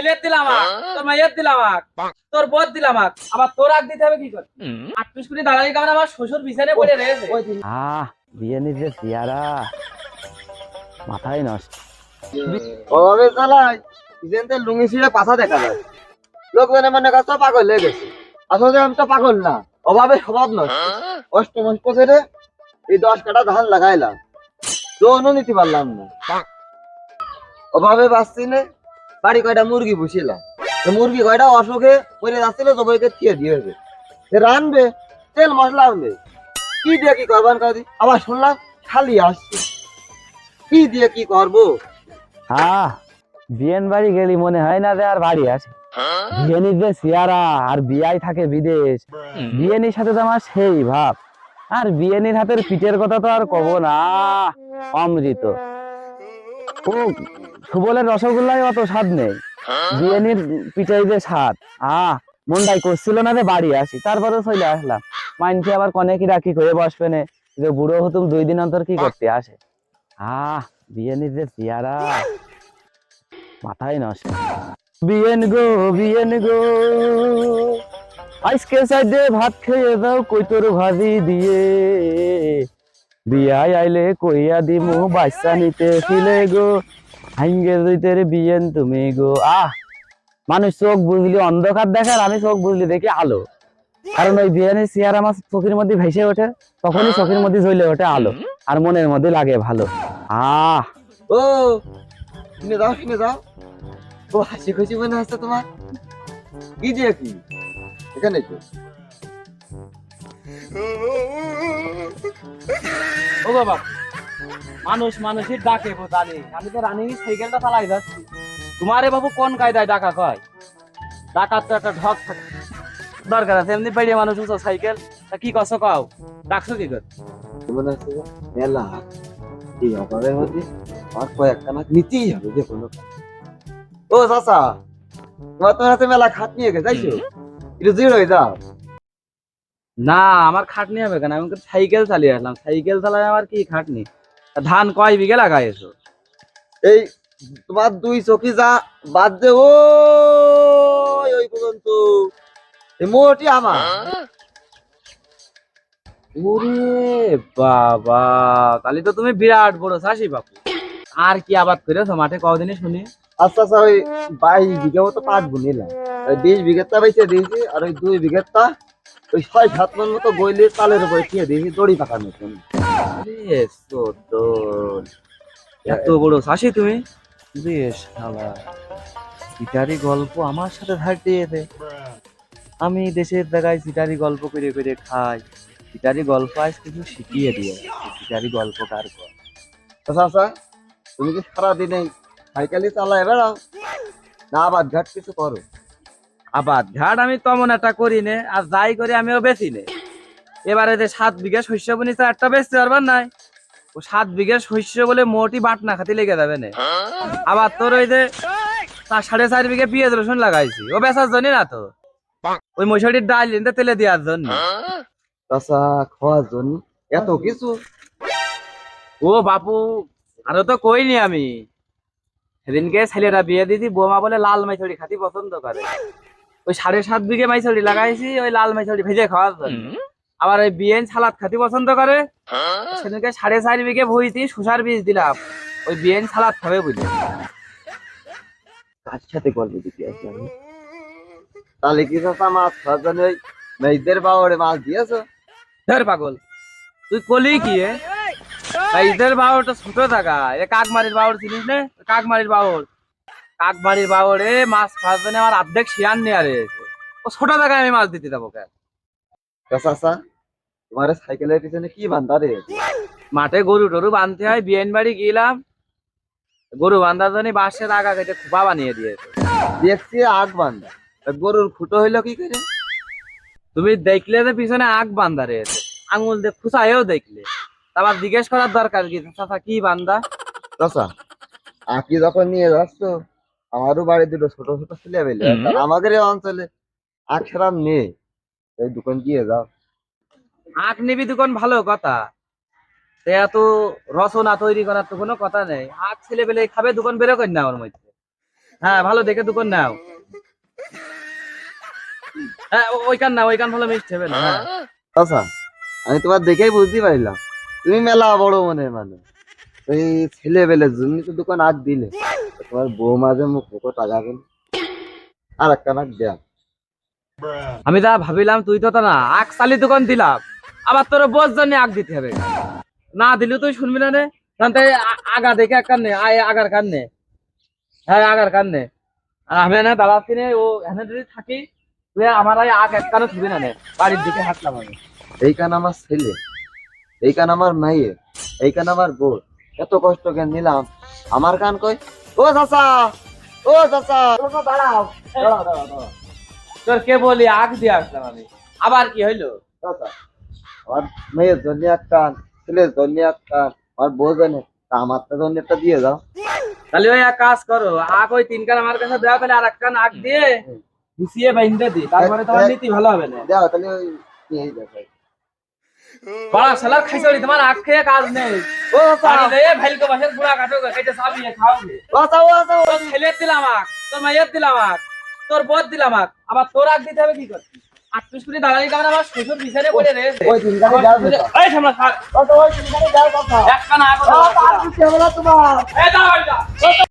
বিয়ের দিলাম তোর মাইয়ের দিলাম তোর বোধ দিলাম আবার তোর আগ দিতে হবে কি করে? 38 কোটি দালালি কারণে আমার শ্বশুর বিছানে পড়ে রয়েছে। বিয়ে নিতে চেয়ারা মাথায় নষ্ট। ওভাবে চালাই ইজেনতে লুঙ্গি ছিঁড়ে পাছা দেখা যায়। লোকজনে মনে করছে পাগল হয়ে গেছে, আসলে আমি তো পাগল না, অভাবে স্বভাব নষ্ট। কষ্ট মষ্ট করে এই 10 কাঠা ধান লাগাইলাম, লোনও নিতে পারলাম না। অভাবে বাঁচছি না, বাড়ি কয়টা মুরগি পুষিলাম, মুরগি কয়টা অসুখে মরে যাচ্ছিল, জবাইকে থিয়ে দিয়েছে। রানবে তেল মশলা আনবে, কি দিয়ে কি করবেন কাদি? আবার শুনলাম খালি আসছে, কি দিয়ে কি করবো? বিয়েন বাড়ি গেলি মনে হয় না যে আর বাড়ি আসে। বিয়েনির যে চেয়ারা, আর বিয়াই থাকে বিদেশ। বিয়েনির সাথে তো আমার সেই ভাব, আর বিয়েনির হাতের পিঠের কথা তো আর কব না, অমৃত। ও সুবলের রসগোল্লায় অত স্বাদ নেই, বিয়েনির পিঠাই যে স্বাদ। মনটাই করছিল না যে বাড়ি আসি, তারপরে চলে আসলাম। মাইনকে আবার কনে কি রাখি হয়ে বসবে না, যে বুড়ো হতুম 2 দিন অন্তর কি করতে আসে। বিয়েনির যে চেয়ারা মাথায় নষ্ট। বিয়েন গো আজকে সাইডে ভাত খেয়ে যাও কৈতর ভাজি দিয়ে, বিয়ায় আইলে কইয়া দিমু বাচ্চা নিতে ছিলে গো, হাঙ্গে জইতে রে বিয়েন তুমি গো। মানুষ চোখ বুঝলি অন্ধকার দেখার, আমি চোখ বুঝলি দেখি আলো। কারণ ওই বিয়ানের চেয়ার আমার চোখের মধ্যে ভেসে ওঠে, তখনই চোখের মধ্যে জ্বলে ওঠে আলো, আর মনের মধ্যে লাগে ভালো। ও শুনে যাও, শুনে যাও, ও হাসি খুশি মনে হচ্ছে তোমার, কি দিয়ে কি এখানে তো? ও বাবা, মানুষ মানুষের ডাকে জানি, আমি তো রানিং সাইকেলটা চালাই যাচ্ছি। তোমারে বাবু কোন কায়দায় ডাকা কয়? ডাকার তো একটা ঢক থাকে দরকার আছে, এমনি পেড়িয়ে মানুষ উঁচু সাইকেল। তা কি কছ কও, ডাকছো কি কর? মনে হচ্ছে যে মেলা এই অভাবের মধ্যে আর কয়েকটা না নিতেই হবে যে কোনো। ও চাচা, তোমার হাতে মেলা খাট নিয়ে গেছে, যাইছো একটু জিরো হয়ে যাও। না, আমার খাটনি হবে কেন? আমি তো সাইকেল চালিয়ে আসলাম, সাইকেল চালাই আমার কি খাটনি? তা ধান কয় বিঘে লাগাইছো? এই তোমার 2 চোখি যা বাদ দে, ওই পর্যন্ত এই মোটি আমার। ওরে বাবা, তাহলে তো তুমি বিরাট বড় চাষি বাপু। আর কি আবাদ করেছো মাঠে কদিনই শুনি? আচ্ছা আচ্ছা, ওই 22 বিঘা মতো পাট বুনিলাম, ওই 20 বিঘাটা বেঁচে দিয়েছি, আর ওই 2 বিঘাটা ওই 6-7 মন মতো গইলে চালের উপরে খেয়ে দিয়েছি দড়ি পাকার মতন। আরে চোদন, এত বড় চাষি তুমি? বেশ শালা, সিটারি গল্প আমার সাথে ধার দিয়ে দে। আমি দেশের জায়গায় সিটারি গল্প করে করে খাই, সিটারি গল্প আজ কিছু শিখিয়ে দিয়ে, সিটারি গল্প কার কর। আচ্ছা আচ্ছা, তুমি কি সারাদিন এই সাইকেলই চালায় বেড়াও, না আবার ঘাট কিছু করো? আবাদ ঘাট আমি তেমন একটা করি নে, আর যাই করি আমিও বেশি নে। এবারে যে 7 বিঘা শস্য বুনিছে, একটা বেচতে পারবার নাই। ও 7 বিঘা শস্য বলে মোটি বাট না খাতে লেগে যাবে না। আবার তোর ওই যে 4.5 বিঘা পেঁয়াজ রসুন লাগাইছি, ও বেচার জন্য না তো, ওই মশারির ডাল এনে তেলে দেওয়ার জন্য। চাচা খাওয়ার জন্য এত কিছু? ও বাপু, আরো তো কইনি আমি। সেদিনকে ছেলেরা বিয়ে দিদি, বোমা বলে লাল মাইছড়ি খাতি পছন্দ করে। ওই 7.5 বিঘে মাইছড়ি লাগাইছি ওই লাল মাইছড়ি ভেজে খাওয়ার জন্য। আবার ওই বিয়েন সালাদ খাতি পছন্দ করে, সেদিনকে 4.5 বিঘে ভুইতি শসার বীজ দিলাম, ওই বিয়েন সালাদ খাবে বুঝলি। কার সাথে গল্প দিতে আসি আমি? তাহলে কি চাচা মাছ খাওয়ার জন্য ওই মেয়েদের বাবারে মাছ দিয়েছো? ধর পাগল, তুই কলি কি এ? ঈদের বাউরটা ছোট থাকা, এ কাকমারির বাউর চিনিস না? কাকমারির বাউর, কাকমারির বাউরে মাছ খাওয়ার জন্য আমার অর্ধেক শিয়ান নিয়ে রয়েছে। ও ছোট জায়গায় আমি মাছ দিতে যাবো কেন? চাচা তোমার সাইকেলের পিছনে কি বান্ধা রে? মাঠে গরু টরু বাঁধতে হয়, বিয়েন বাড়ি গেলাম, গরু বান্ধার জন্য বাঁশের আগা কেটে খোপা বানিয়ে দিয়েছে। দেখছি আগ বান্ধা, তা গরুর ফুটো হইলো কি করে? তুমি দেখলে যে পিছনে আগ বান্ধা রয়েছে, আঙুল দিয়ে খুঁচাইও দেখলে, আবার জিজ্ঞেস করার দরকার কি চাচা কি বান্ধা? চাচা আঁকি যখন নিয়ে যাচ্ছ, আমারও বাড়ি দুটো ছোট ছোট ছেলে পেলে, আমাদের এই অঞ্চলে আখ সেরাম নেই, এই দোকান দিয়ে যাও। আখ নিবি দুখন ভালো কথা, সে এত রচনা তৈরি করার তো কোনো কথা নেই। আখ ছেলে পেলে খাবে, দোকান বেরো কর না ওর মধ্যে। হ্যাঁ ভালো দেখে দোকান নাও। হ্যাঁ ওইখান ভালো মিষ্টি হবে না। হ্যাঁ। আচ্ছা, আমি তোমার দেখেই বুঝতে পারলাম তুমি মেলা বড় মনের মানুষ। ওই ছেলেবেলের জন্য তো দোকান আগ দিলে, তো তোমার বউ মাঝে মুখ মুখো টাকা দিন আর একটা নাক দেয়া। আমি তা ভাবিলাম তুই তো তা না আগ চালি দোকান দিলাম, আবার তোর বোঝ জন্য আগ দিতে হবে, না দিলে তুই শুনবি না রে। কারণ তাই আগা দেখে এক কান নে, আগার কান নে। হ্যাঁ আগার কান নে। আর আমি না দাদা কিনে ও এখানে যদি থাকি, তুই আমার আগ এক কানে থুবি না নে, বাড়ির দিকে হাঁটলাম আমি। এই কান আমার ছেলে, এই কান আমার মেয়ে, এই কান আমার বউ, এত কষ্ট কেন নিলাম? আমার কান কই, ও চাচা, ও চাচা, চাচা দাঁড়াও, দাঁড়াও, দাঁড়াও, দাঁড়াও। তোর কে বলি আগ দিয়ে আসলাম আমি, আবার কি হইলো? চাচা, আমার মেয়ের জন্য এক কান, ছেলের জন্য এক কান, আমার বউ জানে, তা আমার তো জন্য একটা দিয়ে দাও। তাহলে ওই এক কাজ করো, আগ ওই 3 কান আমার কাছে দেওয়া, তাহলে আর এক কান আগ দিয়ে গুছিয়ে বাইন্দে দি, তারপরে তোমার নীতি ভালো হবে না। দাও তাহলে ওই নিয়েই দেখো। বড় সালার খাইছড়ি, তোমার আগ খেয়ে কাজ নেই। ও বাড়ি চাচা, দিয়ে ভাইলকে বাসের গুড়া কাটো, কেটে সাবিয়ে খাওগে। ও চাচা, ও চাচা, ও তোর ছেলের দিলাম আগ, তোর মাইয়ের দিলাম আগ, তোর বর দিলাম আগ, আবার তোর আগ দিতে হবে কি করছিস? 38 কোটি দালালি কারণে আমার শ্বশুর বিছানে পড়ে রয়েছে। ওই তিন কানে দাও চাচা। এই সামনে থাক, চাচা, ওই তিন কানে দাও চাচা। এক কান আগ আর কিছু হবে না তোমার। এই দাও, এই দাও।